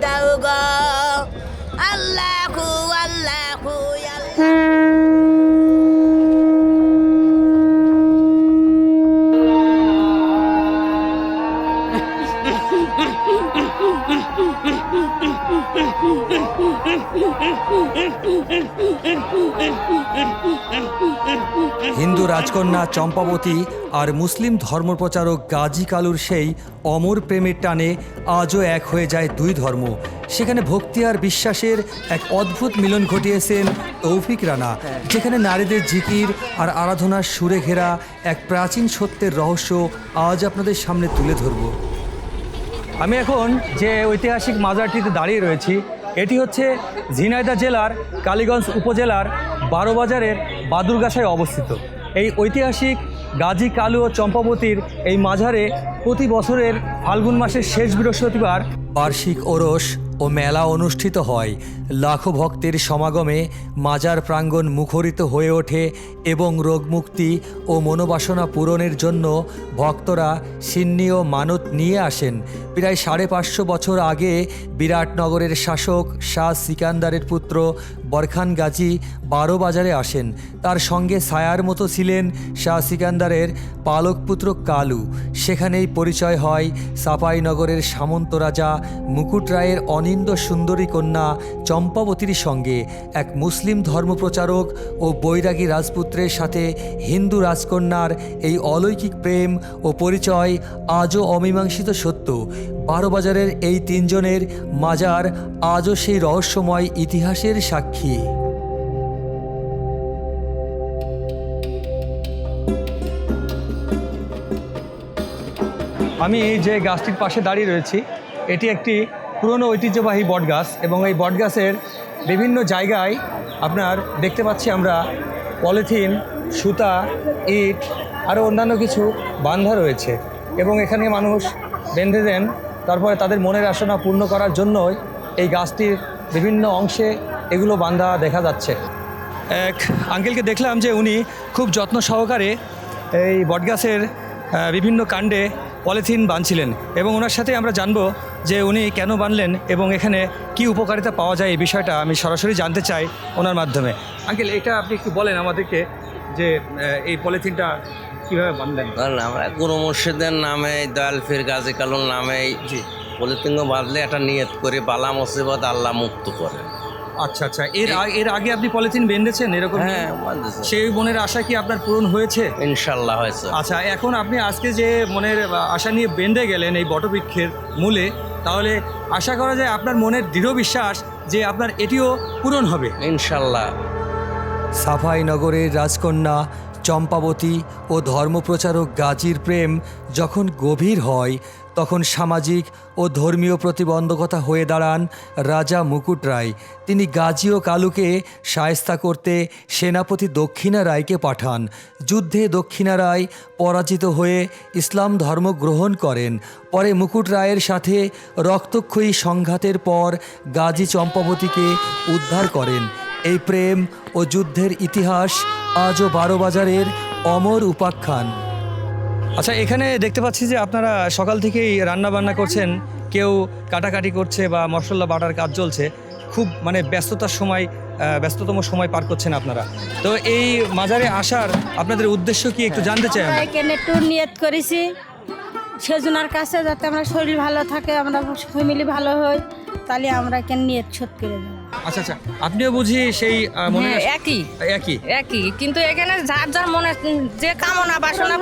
দাও গো আল্লাহু আল্লাহু হিন্দু রাজকন্যা চম্পাবতী আর মুসলিম ধর্মপ্রচারক গাজী কালুর সেই অমর প্রেমের টানে আজও এক হয়ে যায় দুই ধর্ম। সেখানে ভক্তি আর বিশ্বাসের এক অদ্ভুত মিলন ঘটিয়েছেন তৌফিক রানা, যেখানে নারীদের জিকির আর আরাধনার সুরে ঘেরা এক প্রাচীন সত্যের রহস্য আজ আপনাদের সামনে তুলে ধরব। আমি এখন যে ঐতিহাসিক মাজারটিতে দাঁড়িয়ে রয়েছি, এটি হচ্ছে ঝিনাইদহ জেলার কালীগঞ্জ উপজেলার বারোবাজারের বাদুরগাছায় অবস্থিত। এই ঐতিহাসিক গাজী কালু ও চম্পাবতীর এই মাজারে প্রতি বছরের ফাল্গুন মাসের শেষ বৃহস্পতিবার বার্ষিক ওরস ও মেলা অনুষ্ঠিত হয়। লাখো ভক্তের সমাগমে মাজার প্রাঙ্গণ মুখরিত হয়ে ওঠে এবং রোগমুক্তি ও মনোবাসনা পূরণের জন্য ভক্তরা সিন্নি ও মানত নিয়ে আসেন। প্রায় 550 বছর আগে বিরাটনগরের শাসক শাহ সিকান্দারের পুত্র বরখান গাজী বারোবাজারে আসেন। তার সঙ্গে ছায়ার মতো ছিলেন শাহ সিকান্দারের পালকপুত্র কালু। সেখানেই পরিচয় হয় চাঁপাইনগরের সামন্ত রাজা মুকুট রায়ের অনিন্দ্য সুন্দরী কন্যা চম্পাবতীর সঙ্গে। এক মুসলিম ধর্মপ্রচারক ও বৈরাগী রাজপুত্রের সাথে হিন্দু রাজকন্যার এই অলৌকিক প্রেম ও পরিচয় আজও অমীমাংসিত সত্য। বারোবাজারের এই তিনজনের মাজার আজও সেই রহস্যময় ইতিহাসের সাক্ষী। আমি যে গাছটির পাশে দাঁড়িয়ে রয়েছি, এটি একটি পুরনো ঐতিহ্যবাহী বটগাছ এবং এই বটগাছের বিভিন্ন জায়গায় আপনার দেখতে পাচ্ছি আমরা পলিথিন, সুতা, ইট আরও অন্যান্য কিছু বাঁধা রয়েছে এবং এখানে মানুষ বেঁধে দেন। তারপরে তাদের মনের বাসনা পূর্ণ করার জন্যই এই গাছটির বিভিন্ন অংশে এগুলো বাঁধা দেখা যাচ্ছে। এক আঙ্কেলকে দেখলাম যে উনি খুব যত্ন সহকারে এই বটগাছের বিভিন্ন কাণ্ডে পলিথিন বাঁধছিলেন এবং ওনার সাথে আমরা জানবো যে উনি কেন বানলেন এবং এখানে কি উপকারিতা পাওয়া যায় এই বিষয়টা আমি সরাসরি জানতে চাই ওনার মাধ্যমে। আঙ্কেল, এটা আপনি একটু বলেন আমাদেরকে যে এই পলিথিনটা কীভাবে বানলেন? আমরা গুরু মুর্শিদের নামে দয়াল ফির গাজী কালুর নামে জি পলিথিন বাঁধলে একটা নিয়ত করে বালা মুসিবত আল্লাহ মুক্ত করে। আচ্ছা আচ্ছা, এর আগে আপনি পলিথিন বেঁধেছেন এরকম? হ্যাঁ, বাঁধেছে। সেই মনের আশা কি আপনার পূরণ হয়েছে? ইনশাল্লাহ হয়েছে। আচ্ছা, এখন আপনি আজকে যে মনের আশা নিয়ে বেঁধে গেলেন এই বটবৃক্ষের মূলে, তাহলে আশা করা যায় আপনার মনের দৃঢ় বিশ্বাস যে আপনার এটিও পূরণ হবে ইনশাল্লাহ। চাঁপাইনগরের রাজকন্যা চম্পাবতী ও ধর্মপ্রচারক গাজীর প্রেম যখন গভীর হয়, তখন সামাজিক ও ধর্মীয় প্রতিবন্ধকতা হয়ে দাঁড়ান রাজা মুকুট রায়। তিনি গাজী ও কালুকে শায়েস্তা করতে সেনাপতি দক্ষিণা রায়কে পাঠান। যুদ্ধে দক্ষিণা রায় পরাজিত হয়ে ইসলাম ধর্ম গ্রহণ করেন। পরে মুকুট রায়ের সাথে রক্তক্ষয়ী সংঘাতের পর গাজী চম্পাবতীকে উদ্ধার করেন। এই প্রেম ও যুদ্ধের ইতিহাস আজও বারোবাজারের অমর উপাখ্যান। আচ্ছা, এখানে দেখতে পাচ্ছি যে আপনারা সকাল থেকেই রান্না বান্না করছেন, কেউ কাটাকাটি করছে বা মশলা বাটার কাজ চলছে। খুব মানে ব্যস্ততম সময় পার করছেন আপনারা। তো এই মাজারে আসার আপনাদের উদ্দেশ্য কি একটু জানতে চাই আমরা। এখানে ট্যুর নিয়ত করেছি সেজনার কাছে, যাতে আমরা শরীর ভালো থাকে, আমরা ফ্যামিলি ভালো হই, তাহলে আমরা কেন নিয়ত শোধ করে দেবো। আচ্ছা আচ্ছা, আপনিও বুঝি সেই মনে একই কিন্তু এখানে যার যার মনে যে কামনা বাসনা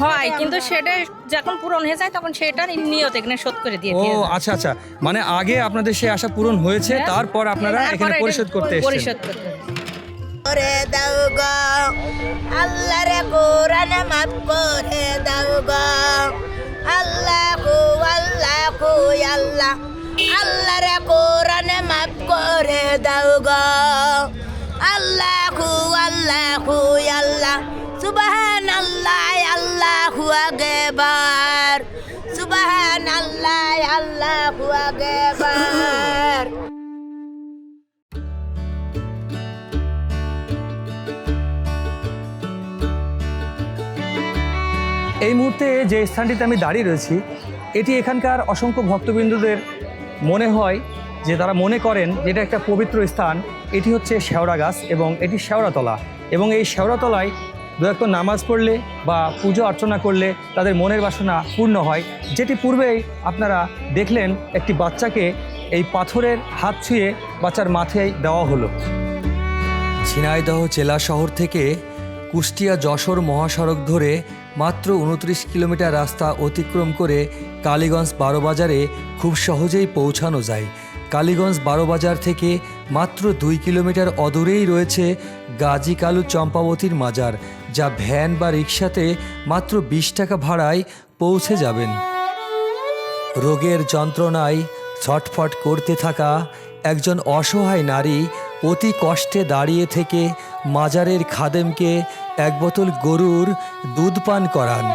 হয়, কিন্তু সেটা যখন পূরণ হয়ে যায় তখন সেটা নিয়ত এখানে শোধ করে দিয়ে। ও আচ্ছা আচ্ছা, মানে আগে আপনাদের সেই আশা পূরণ হয়েছে, তারপর আপনারা এখানে পরিশোধ করতে এসেছেন। করে দাও গো আল্লাহ রে কোরআন মাফ করে দাও গো আল্লাহু আল্লাহু আল্লাহ আল্লাহ রে কোরআন মাফ করে দাও গো আল্লাহু আল্লাহু আল্লাহ সুবহানাল্লাহ আল্লাহু আকবার সুবহানাল্লাহ আল্লাহু আকবার। এই মুহূর্তে যে স্থানটিতে আমি দাঁড়িয়ে রয়েছি, এটি এখানকার অসংখ্য ভক্তবৃন্দদের মনে হয় যে তারা মনে করেন যে এটা একটা পবিত্র স্থান। এটি হচ্ছে শেওড়া গাছ এবং এটি শেওড়াতলা, এবং এই শেওড়াতলায় দু একটা নামাজ পড়লে বা পুজো অর্চনা করলে তাদের মনের বাসনা পূর্ণ হয়। যেটি পূর্বেই আপনারা দেখলেন একটি বাচ্চাকে এই পাথরের হাত ছুঁয়ে বাচ্চার মাথায় দেওয়া হলো। ঝিনাইদহ জেলা শহর থেকে কুষ্টিয়া যশোর মহাসড়ক ধরে মাত্র 29 কিলোমিটার রাস্তা অতিক্রম করে কালীগঞ্জ 12 বাজারে খুব সহজেই পৌঁছানো যায়। কালীগঞ্জ 12 বাজার থেকে মাত্র 2 কিলোমিটার অদূরেই রয়েছে গাজী কালু চম্পাবতীর মাজার, যা ভ্যান বা রিকশাতে মাত্র 20 টাকা ভাড়ায় পৌঁছে যাবেন। রোগের যন্ত্রণায় ছটফট করতে থাকা একজন অসহায় নারী অতি কষ্টে দাঁড়িয়ে থেকে মাজারের খাদেমকে এক বোতল গরুর দুধ পান করান।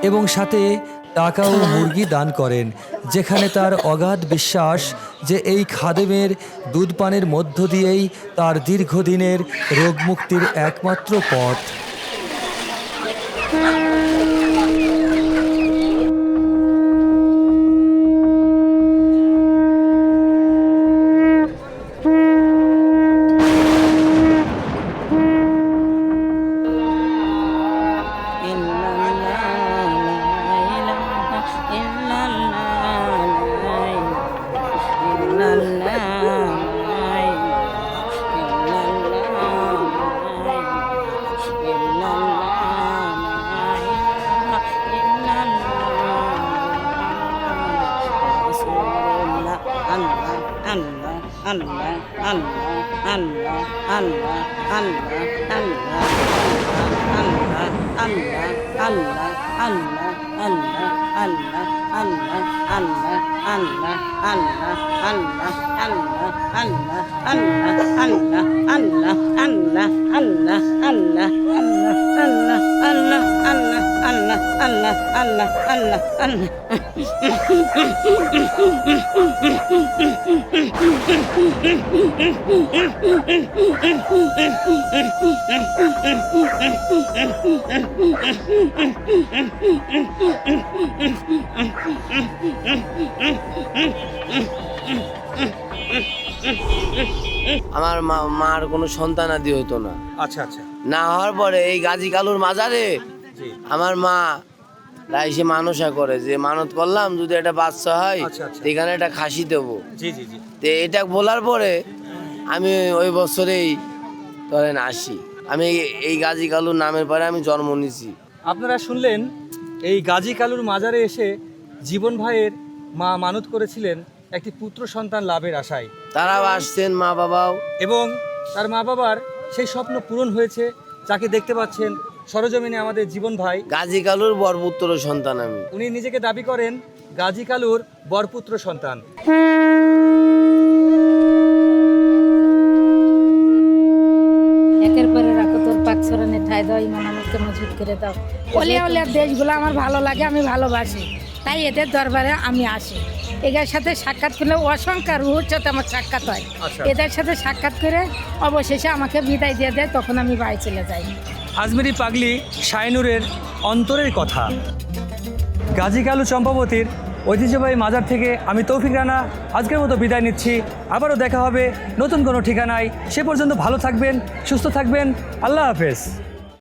এবং সাথে টাকা ও মুরগি দান করেন, যেখানে তার অগাধ বিশ্বাস যে এই খাদেমের দুধ পানের মধ্য দিয়েই তার দীর্ঘদিনের রোগমুক্তির একমাত্র পথ। আমার মার কোনো সন্তানাদি হতো না। আচ্ছা আচ্ছা, না হওয়ার পরে এই গাজী কালুর মাজারে আমার মা এসে মানসা করে যে মানত করলাম যদি একটা বাচ্চা হয় আচ্ছা, আচ্ছা। এখানে একটা খাসি দেবো। জি জি জি। তো এটা বলার পরে আমি ওই বছরেই ধরেন আসি। আমি এই গাজী কালুর নামের পরে আমি জন্ম নিয়েছি। আপনারা শুনলেন এই গাজী কালুর মাজারে এসে জীবন ভাইয়ের মা মানত করেছিলেন একটি পুত্র সন্তান লাভের আশায়। তারাও আসছেন, মা বাবাও, এবং তার মা বাবার সেই স্বপ্ন পূরণ হয়েছে। যাকে দেখতে পাচ্ছেন সরজমিনে আমাদের জীবন ভাই, গাজী কালুর বরপুত্র সন্তান আমি। উনি নিজেকে দাবি করেন গাজী কালুর বরপুত্র সন্তান। একের পরে রাখো তোর পাক ছড়ানে ঠাই দাও, ইমান আমাকে মজবুত করে দাও। অলিয়া অলিয়া দেশগুলো আমার ভালো লাগে, আমি ভালোবাসি, তাই এদের দরবারে আমি আসি। এদের সাথে সাক্ষাৎ করলে অসংখ্য রুহুর সাথে আমার সাক্ষাৎ হয়। আচ্ছা। এদের সাথে সাক্ষাৎ করে অবশেষে আমাকে বিদায় দিয়ে দেয়, তখন আমি বাড়ি চলে যাই। আজমেরি পাগলি শাইনুরের অন্তরের কথা। গাজী কালু চম্পাবতীর ঐতিহ্যবাহী মাজার থেকে আমি তৌফিক রানা আজকের মতো বিদায় নিচ্ছি। আবারও দেখা হবে নতুন কোনো ঠিকানায়। সে পর্যন্ত ভালো থাকবেন, সুস্থ থাকবেন। আল্লাহ হাফেজ।